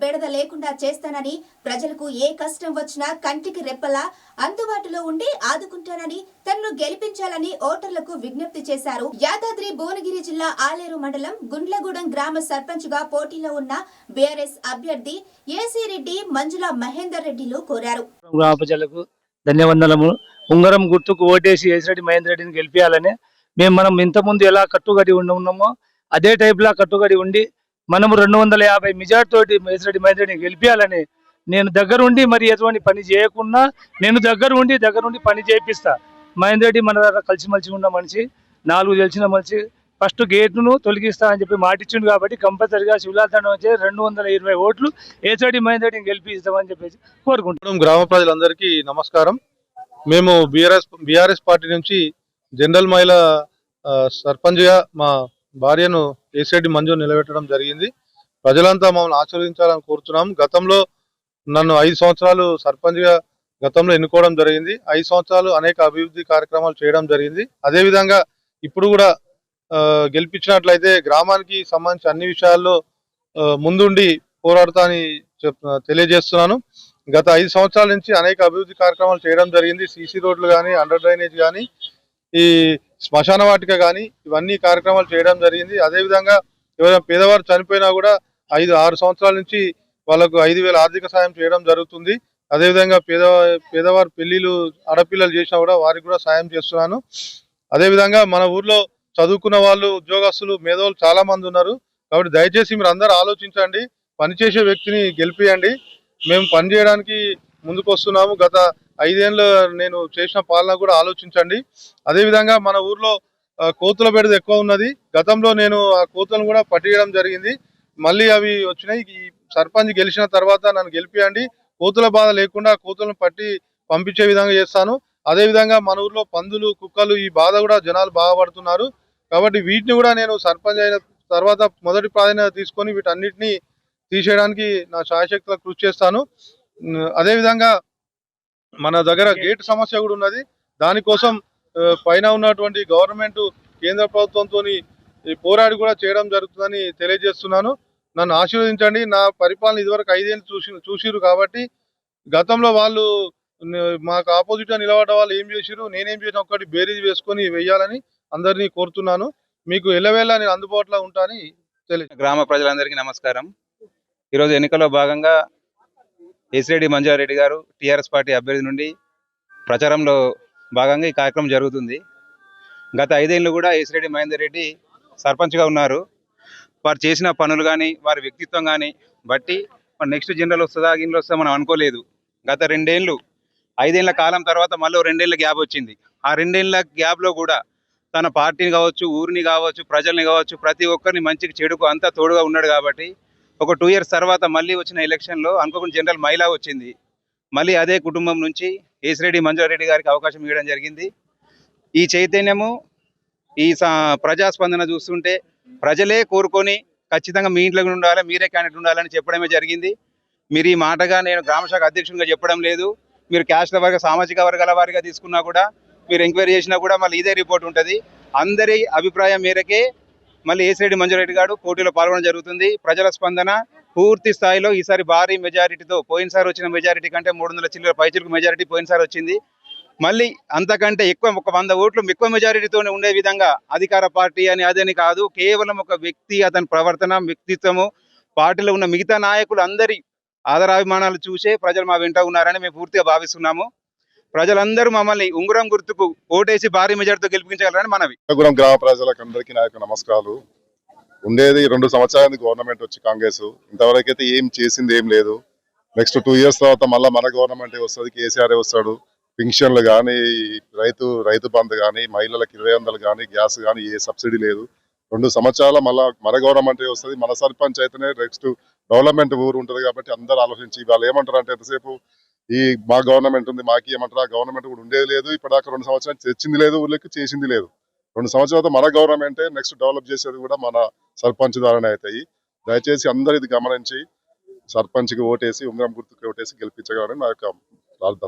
బెడద లేకుండా చేస్తానని, ప్రజలకు ఏ కష్టం వచ్చినా కంటికి రెప్పలా అందుబాటులో ఉండి ఆదుకుంటానని, తనను గెలిపించాలని ఓటర్లకు విజ్ఞప్తి చేశారు. యాదాద్రి భువనగిరి జిల్లా ఆలేరు మండలం గుండ్లగూడెం గ్రామ సర్పంచ్ గా పోటీలో ఉన్న బీఆర్ఎస్ అభ్యర్థి ఏసీ రెడ్డి మంజుల మహేందర్ రెడ్డిలు కోరారు. గ్రామ ప్రజలకు ధన్యవాదాలు. ఉంగరం గుర్తుకు ఓటేసి ఏసిరెడ్డి మహేందర్ రెడ్డిని గెలిపించాలని మనం ఇంతకుముందు ఎలా కట్టుబడి ఉన్నామో అదే టైప్లా కట్టుబడి ఉండి మనము 250 మెజార్టీ తోటి ఏసిరెడ్డి మహేందర్ రెడ్డిని గెలిపించాలని నేను దగ్గరుండి మరి ఎటువంటి పని చేయకుండా నేను దగ్గరుండి పని చేయిస్తా. మహేందర్ రెడ్డి మన దగ్గర కలిసిమలిసి ఉన్న మనిషి, 4 తెలిసిన మనిషి. ఫస్ట్ గేట్ను తొలగిస్తా అని చెప్పి మాటిచ్చిండు కాబట్టి కంపల్సరిగా శివలాతండం వచ్చే 220 ఓట్లు ఏసిరెడ్డి మహేందర్ రెడ్డిని గెలిపిస్తామని చెప్పేసి కోరుకుంటున్నాం. గ్రామ ప్రజలందరికీ నమస్కారం. మేము బీఆర్ఎస్ పార్టీ నుంచి జనరల్ మహిళ సర్పంచ్గా మా భార్యను ఏసిరెడ్డి మంజు నిలబెట్టడం జరిగింది. ప్రజలంతా మమ్మల్ని ఆశీర్వదించాలని కోరుతున్నాం. గతంలో నన్ను 5 సంవత్సరాలు సర్పంచ్గా గతంలో ఎన్నుకోవడం జరిగింది. 5 సంవత్సరాలు అనేక అభివృద్ధి కార్యక్రమాలు చేయడం జరిగింది. అదేవిధంగా ఇప్పుడు కూడా గెలిపించినట్లయితే గ్రామానికి సంబంధించి అన్ని విషయాల్లో ముందుండి పోరాడుతా అని తెలియజేస్తున్నాను. గత 5 సంవత్సరాల నుంచి అనేక అభివృద్ధి కార్యక్రమాలు చేయడం జరిగింది. సీసీ రోడ్లు కానీ, అండర్ డ్రైనేజ్ కానీ, ఈ శ్మశాన వాటిక కానీ, ఇవన్నీ కార్యక్రమాలు చేయడం జరిగింది. అదేవిధంగా ఎవరైనా పేదవారు చనిపోయినా కూడా 5-6 సంవత్సరాల నుంచి వాళ్ళకు 5,000 ఆర్థిక సాయం చేయడం జరుగుతుంది. అదేవిధంగా పేదవారు పెళ్లిళ్ళు ఆడపిల్లలు చేసినా కూడా వారికి కూడా సాయం చేస్తున్నాను. అదేవిధంగా మన ఊర్లో చదువుకున్న వాళ్ళు, ఉద్యోగస్తులు, మేధావులు చాలా మంది ఉన్నారు. కాబట్టి దయచేసి మీరు అందరూ ఆలోచించండి, పనిచేసే వ్యక్తిని గెలిపియండి. మేము పనిచేయడానికి ముందుకు వస్తున్నాము. గత 5 ఏళ్ళు నేను చేసిన పాలన కూడా ఆలోచించండి. అదేవిధంగా మన ఊర్లో కోతుల బెడద ఎక్కువ ఉన్నది. గతంలో నేను ఆ కోతులను కూడా పట్టియడం జరిగింది. మళ్ళీ అవి వచ్చినాయి. ఈ సర్పంచ్ గెలిచిన తర్వాత నన్ను గెలిపియండి. కోతుల బాధ లేకుండా కోతులను పట్టి పంపించే విధంగా చేస్తాను. అదేవిధంగా మన ఊర్లో పందులు, కుక్కలు ఈ బాధ కూడా జనాలు బాధపడుతున్నారు. కాబట్టి వీటిని కూడా నేను సర్పంచ్ అయిన తర్వాత మొదటి ప్రాధాన్యత తీసుకొని వీటన్నిటిని తీసేయడానికి నా శాయశక్తుల కృషి చేస్తాను. అదేవిధంగా మన దగ్గర గేట్ సమస్య కూడా ఉన్నది. దానికోసం పైన ఉన్నటువంటి గవర్నమెంట్ కేంద్ర ప్రభుత్వంతో పోరాడి కూడా చేయడం జరుగుతుందని తెలియజేస్తున్నాను. నన్ను ఆశీర్వదించండి. నా పరిపాలన ఇదివరకు 5 ఏళ్ళు చూసిరు కాబట్టి గతంలో వాళ్ళు మాకు ఆపోజిట్ గా నిలబడ్డ వాళ్ళు ఏం చేసిరు, నేనేం చేసిన ఒక్కటి బేరీజ్ వేసుకొని వెయ్యాలని అందరినీ కోరుతున్నాను. మీకు ఎల్లవేళ నేను అందుబాటులో ఉంటానని తెలియదు. గ్రామ ప్రజలందరికీ నమస్కారం. ఈరోజు ఎన్నికల్లో భాగంగా ఏసిరెడ్డి మంజారెడ్డి గారు టీఆర్ఎస్ పార్టీ అభ్యర్థి నుండి ప్రచారంలో భాగంగా ఈ కార్యక్రమం జరుగుతుంది. గత 5 ఏళ్ళు కూడా ఏసిరెడ్డి మహేందర్ రెడ్డి సర్పంచ్గా ఉన్నారు. వారు చేసిన పనులు కానీ, వారి వ్యక్తిత్వం కానీ బట్టి నెక్స్ట్ జనరల్ వస్తుందా, గిన్నెలు వస్తుందా మనం అనుకోలేదు. గత 2 ఏళ్ళు 5 ఏళ్ల కాలం తర్వాత మళ్ళీ 2 ఏళ్ల గ్యాప్ వచ్చింది. ఆ 2 ఏళ్ల గ్యాప్లో కూడా తన పార్టీని కావచ్చు, ఊరిని కావచ్చు, ప్రజల్ని కావచ్చు, ప్రతి ఒక్కరిని మంచికి చెడుకు అంతా తోడుగా ఉన్నాడు. కాబట్టి ఒక 2 ఇయర్స్ తర్వాత మళ్ళీ వచ్చిన ఎలక్షన్లో అనుకోకుండా జనరల్ మహిళ వచ్చింది. మళ్ళీ అదే కుటుంబం నుంచి ఏసిరెడ్డి మంజారెడ్డి గారికి అవకాశం ఇవ్వడం జరిగింది. ఈ చైతన్యము, ఈ ప్రజాస్పందన చూస్తుంటే ప్రజలే కోరుకొని ఖచ్చితంగా మీ ఇంట్లో ఉండాలి, మీరే క్యాండిడేట్ ఉండాలని చెప్పడమే జరిగింది. మీరు ఈ మాటగా నేను గ్రామశాఖ అధ్యక్షునిగా చెప్పడం లేదు. మీరు క్యాస్ట్ల వారిగా, సామాజిక వర్గాల వారిగా తీసుకున్నా కూడా, మీరు ఎంక్వైరీ చేసినా కూడా మళ్ళీ ఇదే రిపోర్ట్ ఉంటుంది. అందరి అభిప్రాయం మేరకే మళ్ళీ ఏసిరెడ్డి మంజారెడ్డి గారు పోటీలో పాల్గొనడం జరుగుతుంది. ప్రజల స్పందన పూర్తి స్థాయిలో ఈసారి భారీ మెజారిటీతో, పోయినసారి వచ్చిన మెజారిటీ కంటే 300 చిల్లర పైచిలకు మెజారిటీ పోయినసారి వచ్చింది. మళ్ళీ అంతకంటే ఎక్కువ, ఒక 100 ఓట్లు ఎక్కువ మెజారిటీతోనే ఉండే విధంగా అధికార పార్టీ అని అదని కాదు, కేవలం ఒక వ్యక్తి, అతని ప్రవర్తన, వ్యక్తిత్వము, పార్టీలో ఉన్న మిగతా నాయకులు అందరి ఆదరాభిమానాలు చూసే ప్రజలు మా వెంట ఉన్నారని మేము పూర్తిగా భావిస్తున్నాము. ప్రజలందరూ మమ్మల్ని ఉంగరం గుర్తుకు ఓటేసి భారీ మెజార్టీతో గెలిపించగలరని మనవి. గ్రామ ప్రజలకు అందరికీ నా యొక్క నమస్కారాలు. ఉండేది 2 సంవత్సరాల గవర్నమెంట్ వచ్చి కాంగ్రెస్, ఇంతవరకు అయితే ఏం చేసింది ఏం లేదు. నెక్స్ట్ 2 ఇయర్స్ తర్వాత మళ్ళీ మన గవర్నమెంట్ వస్తుంది, కేసీఆర్ వస్తాడు. పింఛన్లు కానీ, రైతు బంధు కానీ, మహిళలకు 200 కానీ, గ్యాస్ కానీ ఏ సబ్సిడీ లేదు. 2 సంవత్సరాల మళ్ళీ మన గవర్నమెంట్ వస్తుంది. మన సర్పంచ్ అయితేనే నెక్స్ట్ డెవలప్మెంట్ ఊరు ఉంటుంది. కాబట్టి అందరూ ఆలోచించి వాళ్ళు ఏమంటారు అంటే, ఎంతసేపు ఈ మా గవర్నమెంట్ ఉంది, మాకు ఏమంటారు, ఆ గవర్నమెంట్ కూడా ఉండేది లేదు. ఇప్పటిదాకా 2 సంవత్సరాలు తెచ్చింది లేదు, ఊళ్ళకి చేసింది లేదు. 2 సంవత్సరాలతో మన గవర్నమెంటే నెక్స్ట్ డెవలప్ చేసేది కూడా మన సర్పంచ్ ద్వారానే అవుతాయి. దయచేసి అందరు ఇది గమనించి సర్పంచ్కి ఓటేసి, ఉంగరం గుర్తుకు ఓటేసి గెలిపించగలరని నా యొక్క ప్రార్థన.